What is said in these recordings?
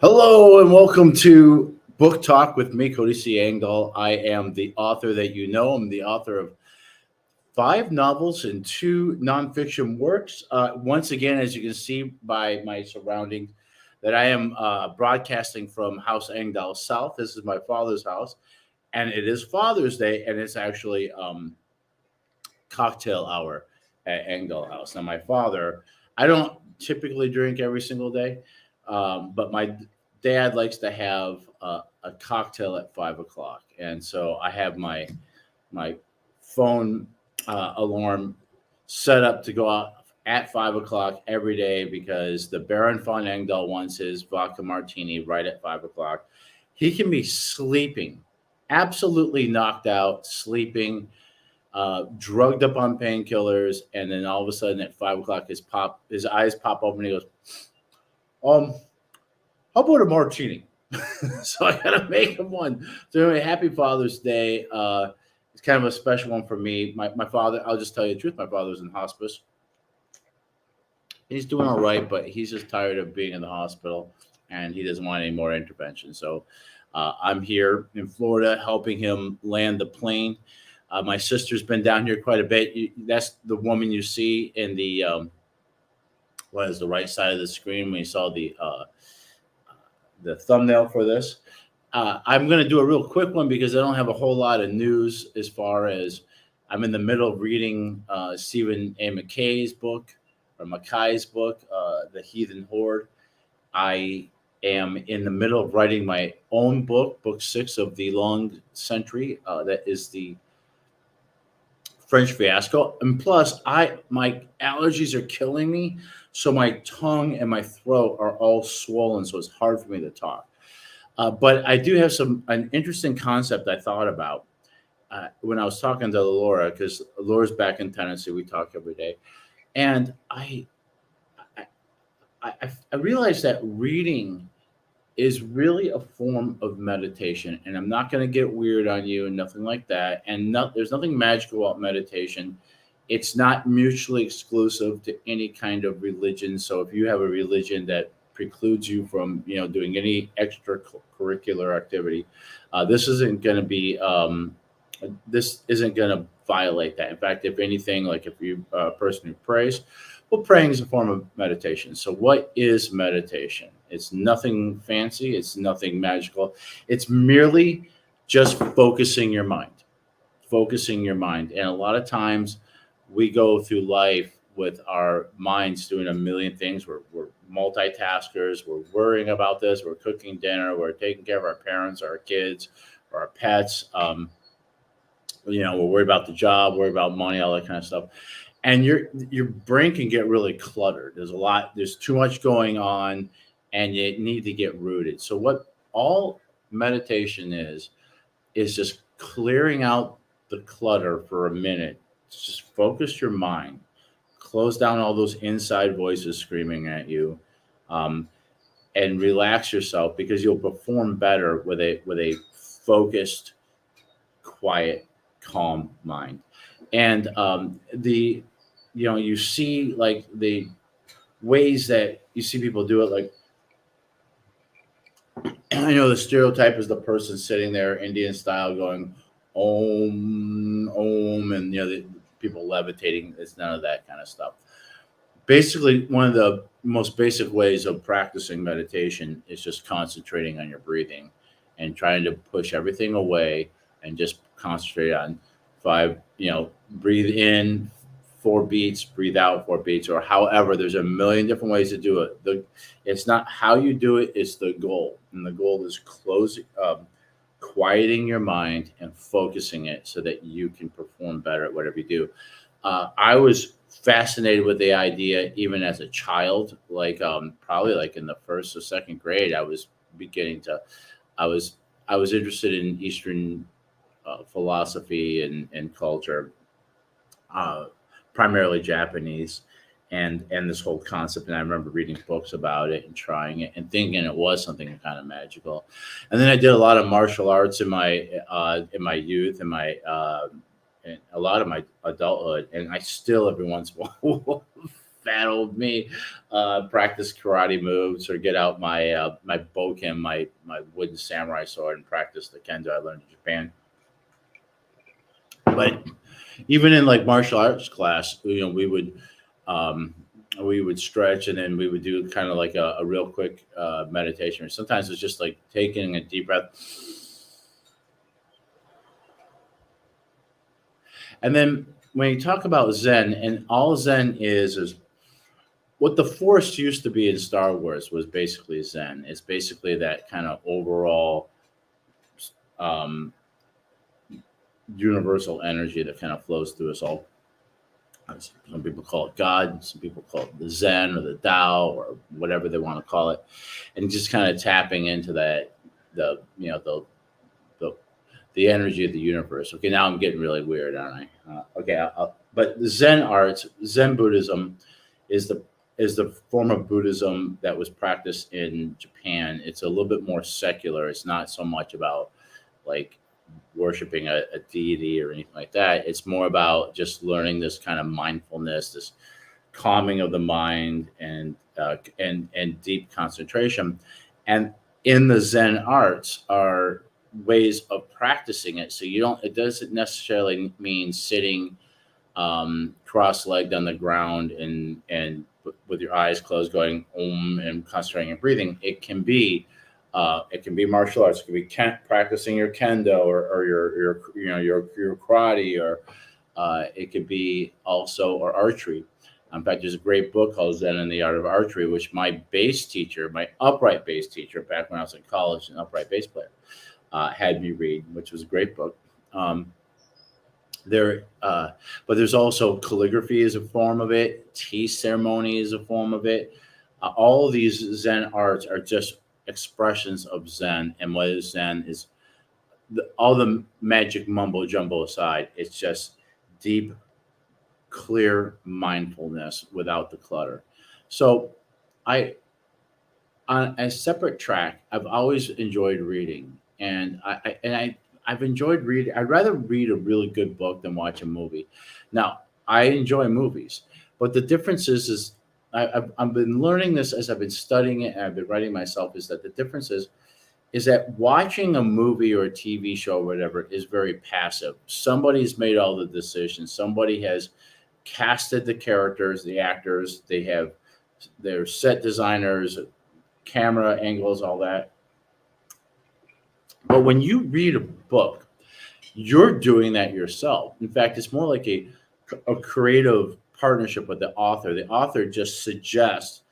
Hello and welcome to Book Talk with me, Cody C. Engdahl. I am the author that you know. I'm the author of five novels and two nonfiction works. Once again, as you can see by my surroundings, that I am broadcasting from House Engdahl South. This is my father's house, and it is Father's Day, and it's actually cocktail hour at Engdahl House. Now, my father, I don't typically drink every single day, but my dad likes to have a cocktail at 5 o'clock, and so I have my phone alarm set up to go out at 5 o'clock every day because the Baron von Engdahl wants his vodka martini right at 5 o'clock. He can be sleeping, absolutely knocked out, sleeping, drugged up on painkillers, and then all of a sudden at 5 o'clock, his eyes pop open. And he goes, "Um, how about a martini?" So I gotta make him one. So anyway, happy Father's Day. It's kind of a special one for me. My father, I'll just tell you the truth. My father's in hospice. He's doing all right, but he's just tired of being in the hospital, and he doesn't want any more intervention. So I'm here in Florida helping him land the plane. My sister's been down here quite a bit. That's the woman you see in the what is the right side of the screen when you saw the thumbnail for this. I'm going to do a real quick one because I don't have a whole lot of news as far as I'm in the middle of reading Stephen A. Mackay's book, The Heathen Horde. I am in the middle of writing my own book 6 of The Long Century. That is the French Fiasco. And plus, my allergies are killing me, so my tongue and my throat are all swollen, so it's hard for me to talk. But I do have an interesting concept I thought about when I was talking to Laura, because Laura's back in Tennessee. We talk every day, and I realized that reading is really a form of meditation, and I'm not going to get weird on you and nothing like that. And there's nothing magical about meditation. It's not mutually exclusive to any kind of religion. So if you have a religion that precludes you from doing any extracurricular activity, this isn't going to violate that. In fact, if anything, like if you're a person who prays, well, praying is a form of meditation. So what is meditation? It's nothing fancy. It's nothing magical. It's merely just focusing your mind. And a lot of times we go through life with our minds doing a million things. We're multitaskers. We're worrying about this. We're cooking dinner. We're taking care of our parents, our kids, or our pets. We're worried about the job, worried about money, all that kind of stuff. And your brain can get really cluttered. There's too much going on, and you need to get rooted. So what all meditation is just clearing out the clutter for a minute. Just focus your mind, close down all those inside voices screaming at you, and relax yourself, because you'll perform better with a focused, quiet, calm mind. And you see like the ways that you see people do it. Like, I know the stereotype is the person sitting there Indian style going om om, and the people levitating. It's none of that kind of stuff. Basically, one of the most basic ways of practicing meditation is just concentrating on your breathing and trying to push everything away and just concentrate on five. Breathe in 4 beats, breathe out 4 beats, or however. There's a million different ways to do it. It's not how you do it; it's the goal, and the goal is quieting your mind and focusing it so that you can perform better at whatever you do. I was fascinated with the idea even as a child, like probably like in the first or second grade. I was interested in Eastern philosophy and culture, uh, primarily Japanese, and this whole concept. And I remember reading books about it and trying it and thinking it was something kind of magical. And then I did a lot of martial arts in my youth and and a lot of my adulthood, and I still every once in a while fat old me, practice karate moves or get out my boken, my wooden samurai sword, and practice the kendo I learned in Japan. But even in like martial arts class, um, we would stretch and then we would do kind of like a real quick meditation. Or sometimes it's just like taking a deep breath. And then when you talk about Zen, and all Zen is what the Force used to be in Star Wars was basically Zen. It's basically that kind of overall um, universal energy that kind of flows through us all. Some people call it God, some people call it the Zen or the Tao or whatever they want to call it, and just kind of tapping into that the the energy of the universe. Okay, now I'm getting really weird, aren't I? Okay, but the Zen arts, Zen Buddhism, is the form of Buddhism that was practiced in Japan. It's a little bit more secular. It's not so much about like worshiping a deity or anything like that. It's more about just learning this kind of mindfulness, this calming of the mind, and deep concentration. And in the Zen arts are ways of practicing it. So you don't. It doesn't necessarily mean sitting cross-legged on the ground and with your eyes closed, going om and concentrating and breathing. It can be martial arts. It can be practicing your kendo or your karate, or it could be also or archery. In fact, there's a great book called Zen and the Art of Archery, which my bass teacher, my upright bass teacher, back when I was in college, an upright bass player, had me read, which was a great book. But there's also calligraphy as a form of it. Tea ceremony is a form of it. All of these Zen arts are just expressions of Zen, and what is Zen is all the magic mumbo jumbo aside. It's just deep, clear mindfulness without the clutter. So, I on a separate track, I've always enjoyed reading, and I've enjoyed reading. I'd rather read a really good book than watch a movie. Now, I enjoy movies, but the difference is I've been learning this as I've been studying it and I've been writing myself. Is that the difference is that watching a movie or a TV show or whatever is very passive. Somebody's made all the decisions. Somebody has casted the characters, the actors. They have their set designers, camera angles, all that. But when you read a book, you're doing that yourself. In fact, it's more like a creative partnership with the author. The author just suggests,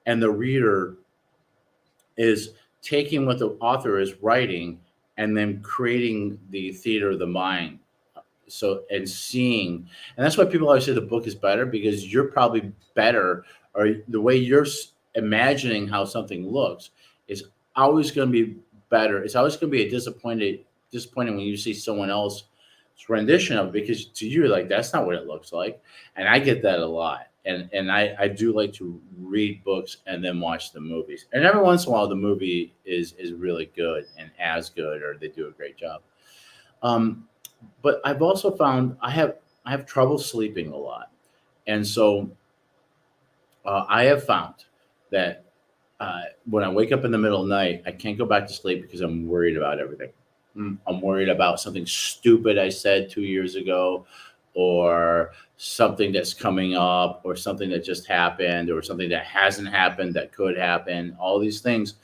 and the reader is taking what the author is writing and then creating the theater of the mind. So, and seeing, and that's why people always say the book is better, because you're probably better, or the way you're imagining how something looks is always going to be better. It's always going to be disappointing when you see someone else's rendition of it, because to you, like, that's not what it looks like. And I get that a lot. And I do like to read books and then watch the movies. And every once in a while, the movie is really good and as good, or they do a great job. But I've also found I have trouble sleeping a lot, and so I have found that when I wake up in the middle of the night, I can't go back to sleep because I'm worried about everything. I'm worried about something stupid I said 2 years ago, or something that's coming up, or something that just happened, or something that hasn't happened that could happen. All these things,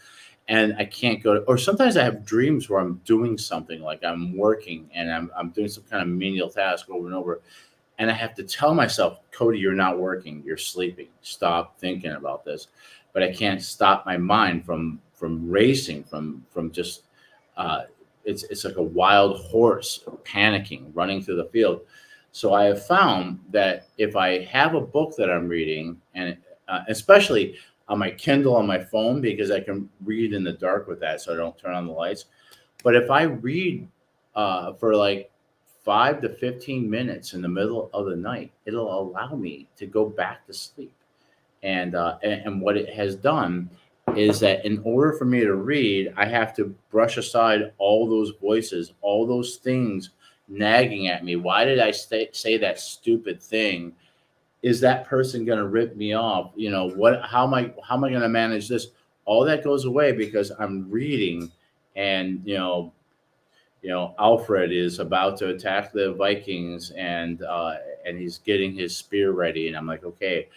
and I can't go to. Or sometimes I have dreams where I'm doing something, like I'm working and I'm doing some kind of menial task over and over, and I have to tell myself, Cody, you're not working, you're sleeping. Stop thinking about this. But I can't stop my mind from racing, from just uh, it's like a wild horse panicking, running through the field. So I have found that if I have a book that I'm reading, and especially on my Kindle on my phone, because I can read in the dark with that, so I don't turn on the lights. But if I read for like 5 to 15 minutes in the middle of the night, it'll allow me to go back to sleep. And what it has done is that in order for me to read, I have to brush aside all those voices, all those things nagging at me. Why did I say that stupid thing? is that person going to rip me off? What? How am I going to manage this? All that goes away because I'm reading, and Alfred is about to attack the Vikings, and he's getting his spear ready, and I'm like, okay,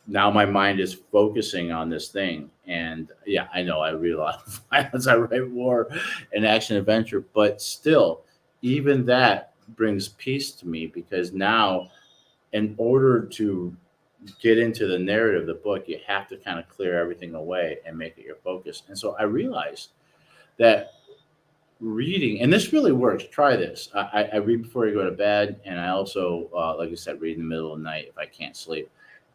now my mind is focusing on this thing. And yeah, I know I read a lot of violence. I write war and action adventure, but still, even that brings peace to me because now, in order to get into the narrative of the book, you have to kind of clear everything away and make it your focus. And so I realized that reading, and this really works. Try this. I read before I go to bed, and I also, like I said, read in the middle of the night if I can't sleep,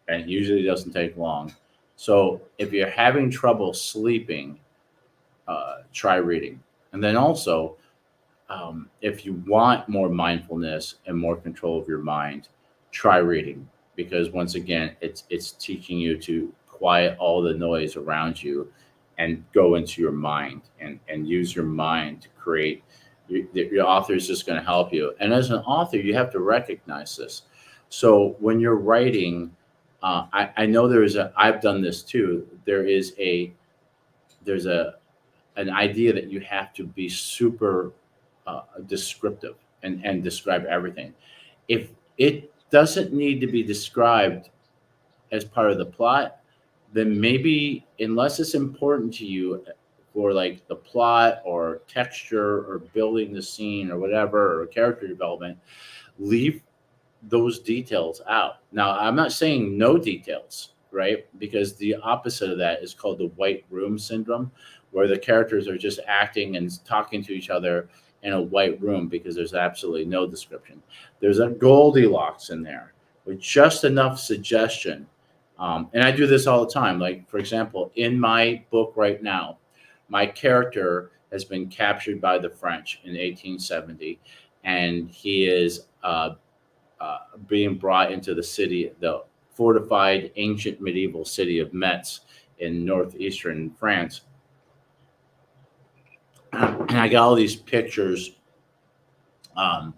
and it usually doesn't take long. So if you're having trouble sleeping, try reading. And then also, if you want more mindfulness and more control of your mind, try reading because once again, it's teaching you to quiet all the noise around you and go into your mind and use your mind to create. Your author is just going to help you, and as an author, you have to recognize this. So when you're writing, I know I've done this too. There's an idea that you have to be super descriptive and describe everything. If it doesn't need to be described as part of the plot, then maybe unless it's important to you for like the plot or texture or building the scene or whatever or character development, leave those details out. Now, I'm not saying no details, right? Because the opposite of that is called the white room syndrome, where the characters are just acting and talking to each other in a white room because there's absolutely no description. There's a Goldilocks in there with just enough suggestion. And I do this all the time. Like, for example, in my book right now, my character has been captured by the French in 1870, and he is being brought into the city, the fortified ancient medieval city of Metz in northeastern France. And I got all these pictures um,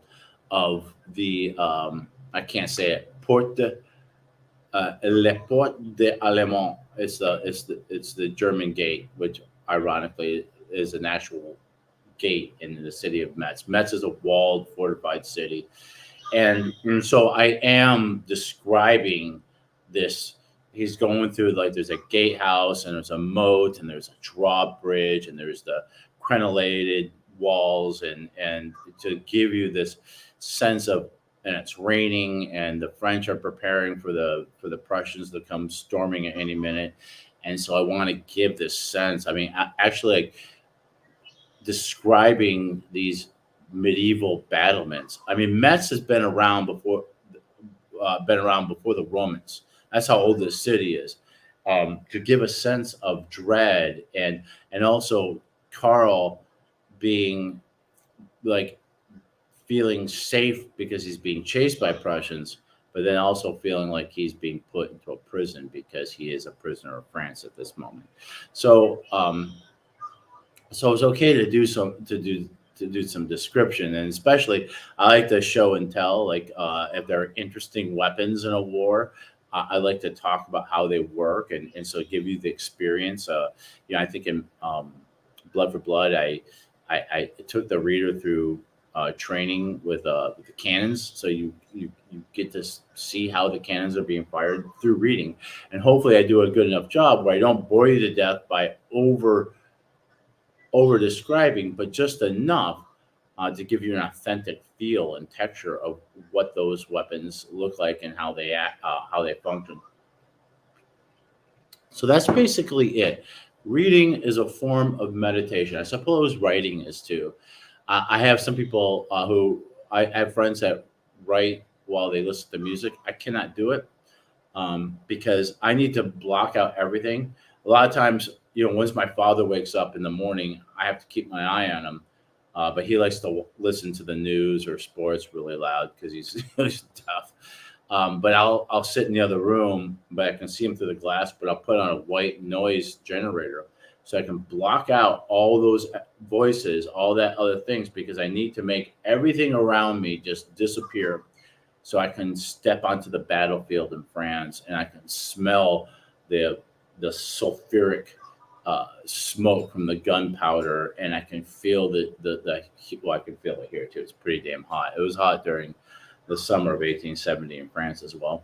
of the I can't say it, Porte Le Porte de Allemand. It's the German gate, which ironically is an actual gate in the city of Metz. Metz is a walled, fortified city, and so I am describing this. He's going through, like, there's a gatehouse and there's a moat and there's a drawbridge and there's the crenellated walls, and to give you this sense of, and it's raining and the French are preparing for the Prussians to come storming at any minute. And so I want to give this sense. I mean, actually, like, describing these medieval battlements. I mean, Metz has been around before the Romans. That's how old this city is. To give a sense of dread, and also Carl being, like, feeling safe because he's being chased by Prussians, but then also feeling like he's being put into a prison because he is a prisoner of France at this moment. So, so it's okay to do some description, and especially I like to show and tell, like, if there are interesting weapons in a war. I like to talk about how they work, and so give you the experience. I think in Blood for Blood, I took the reader through training with the cannons, so you get to see how the cannons are being fired through reading, and hopefully I do a good enough job where I don't bore you to death by over describing, but just enough to give you an authentic feel and texture of what those weapons look like and how they act, how they function. So that's basically it. Reading is a form of meditation. I suppose writing is too. I have some people who I have friends that write while they listen to music. I cannot do it because I need to block out everything. A lot of times, once my father wakes up in the morning, I have to keep my eye on him. But he likes to listen to the news or sports really loud because he's tough. But I'll sit in the other room, but I can see him through the glass. But I'll put on a white noise generator so I can block out all those voices, all that other things, because I need to make everything around me just disappear so I can step onto the battlefield in France and I can smell the sulfuric smoke from the gunpowder, and I can feel the well, I can feel it here too. It's pretty damn hot. It was hot during the summer of 1870 in France as well,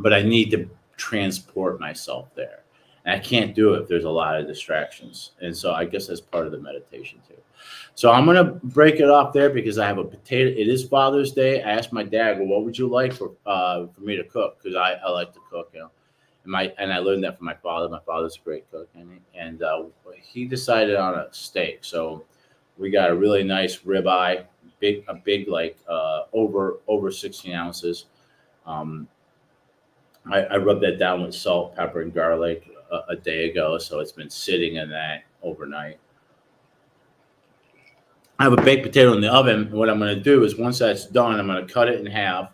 but I need to transport myself there. And I can't do it if there's a lot of distractions. And so I guess that's part of the meditation too. So I'm gonna break it off there because I have a potato. It is Father's Day. I asked my dad, well, what would you like for me to cook? Because I like to cook, you know. And I learned that from my father. My father's a great cook, and he decided on a steak. So we got a really nice ribeye, a big like over 16 ounces. Um, I rubbed that down with salt, pepper, and garlic a day ago, so it's been sitting in that overnight. I have a baked potato in the oven. What I'm going to do is once that's done, I'm going to cut it in half,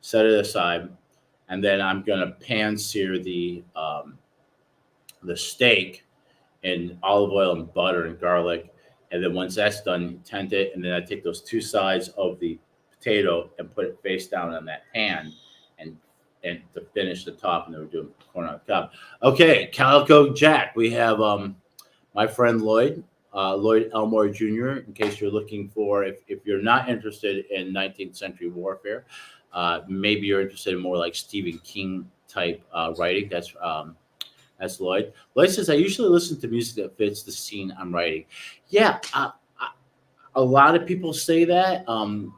set it aside, and then I'm going to pan sear the steak in olive oil and butter and garlic. And then once that's done, tent it, and then I take those two sides of the potato and put it face down on that pan, and to finish the top, and then we're doing corn on the cob. Okay, Calico Jack. We have my friend Lloyd Elmore Jr. In case you're looking for, if you're not interested in 19th century warfare, maybe you're interested in more like Stephen King type writing. That's Lloyd. Lloyd says, I usually listen to music that fits the scene I'm writing. Yeah, a lot of people say that. A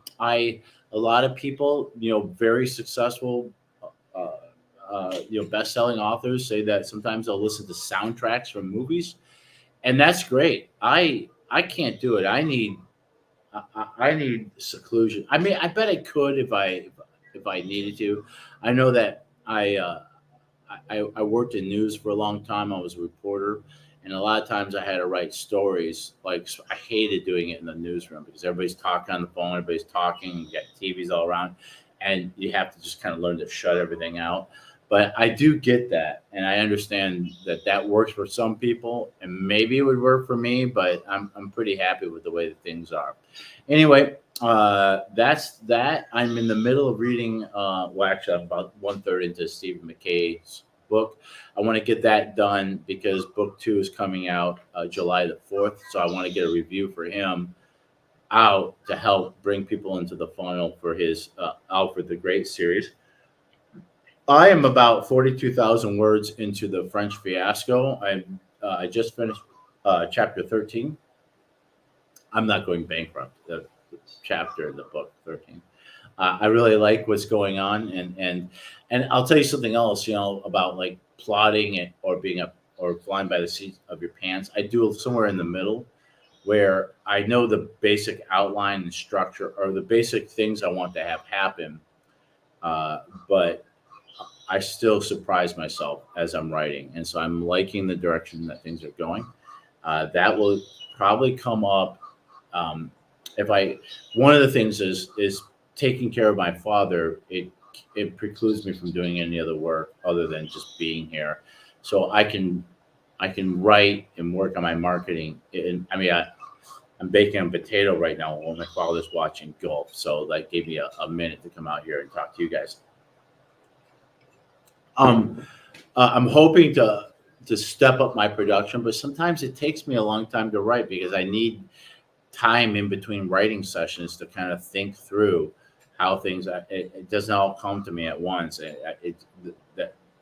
lot of people, very successful, best-selling authors say that sometimes they'll listen to soundtracks from movies, and that's great. I can't do it. I need seclusion. I mean, I bet I could if I needed to. I know that I worked in news for a long time. I was a reporter, and a lot of times I had to write stories. Like, I hated doing it in the newsroom because everybody's talking on the phone, everybody's talking, you got TVs all around, and you have to just kind of learn to shut everything out. But I do get that, and I understand that works for some people, and maybe it would work for me. But I'm pretty happy with the way that things are. Anyway, that's that. I'm in the middle of reading. Well, actually, I'm about one third into Stephen McKay's book. I want to get that done because book 2 is coming out July the 4th. So I want to get a review for him out to help bring people into the funnel for his Alfred the Great series. I am about 42,000 words into the French Fiasco. I just finished chapter 13. I'm not going bankrupt. The chapter in the book 13. I really like what's going on, and I'll tell you something else. About like plotting it or or flying by the seat of your pants. I do somewhere in the middle, where I know the basic outline and structure or the basic things I want to have happen, but I still surprise myself as I'm writing, and so I'm liking the direction that things are going. That will probably come up if I. One of the things is taking care of my father. It precludes me from doing any other work other than just being here, so I can write and work on my marketing. I'm baking a potato right now while my father's watching golf, so that gave me a minute to come out here and talk to you guys. I'm hoping to step up my production, but sometimes it takes me a long time to write because I need time in between writing sessions to kind of think through how things. It doesn't all come to me at once.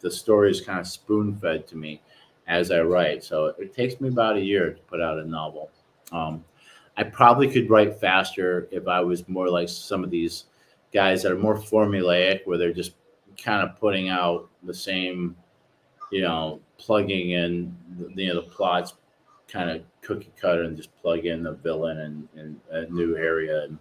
The story is kind of spoon fed to me as I write, so it takes me about a year to put out a novel. I probably could write faster if I was more like some of these guys that are more formulaic, where they're just kind of putting out the same, plugging in the plots, kind of cookie cutter, and just plug in the villain and a new area. And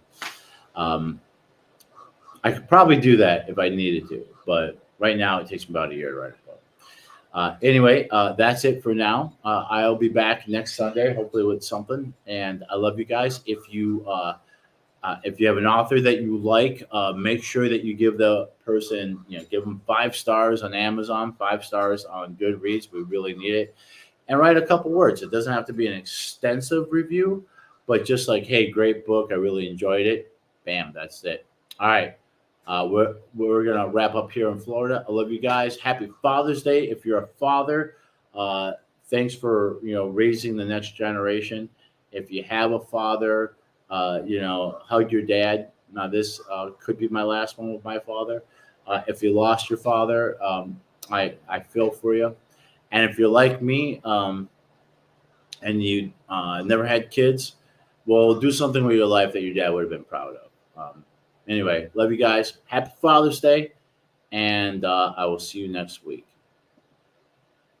I could probably do that if I needed to, but right now it takes me about a year to write a book. Anyway, that's it for now. I'll be back next Sunday, hopefully with something. And I love you guys. If you have an author that you like, make sure that you give the person, give them 5 stars on Amazon, 5 stars on Goodreads. We really need it. And write a couple words. It doesn't have to be an extensive review, but just like, hey, great book. I really enjoyed it. Bam, that's it. All right. We're gonna wrap up here in Florida. I love you guys. Happy Father's Day if you're a father. Thanks for raising the next generation. If you have a father, hug your dad. Now this could be my last one with my father. If you lost your father, I feel for you. And if you're like me, and you never had kids, well, do something with your life that your dad would have been proud of. Anyway, love you guys. Happy Father's Day, and I will see you next week.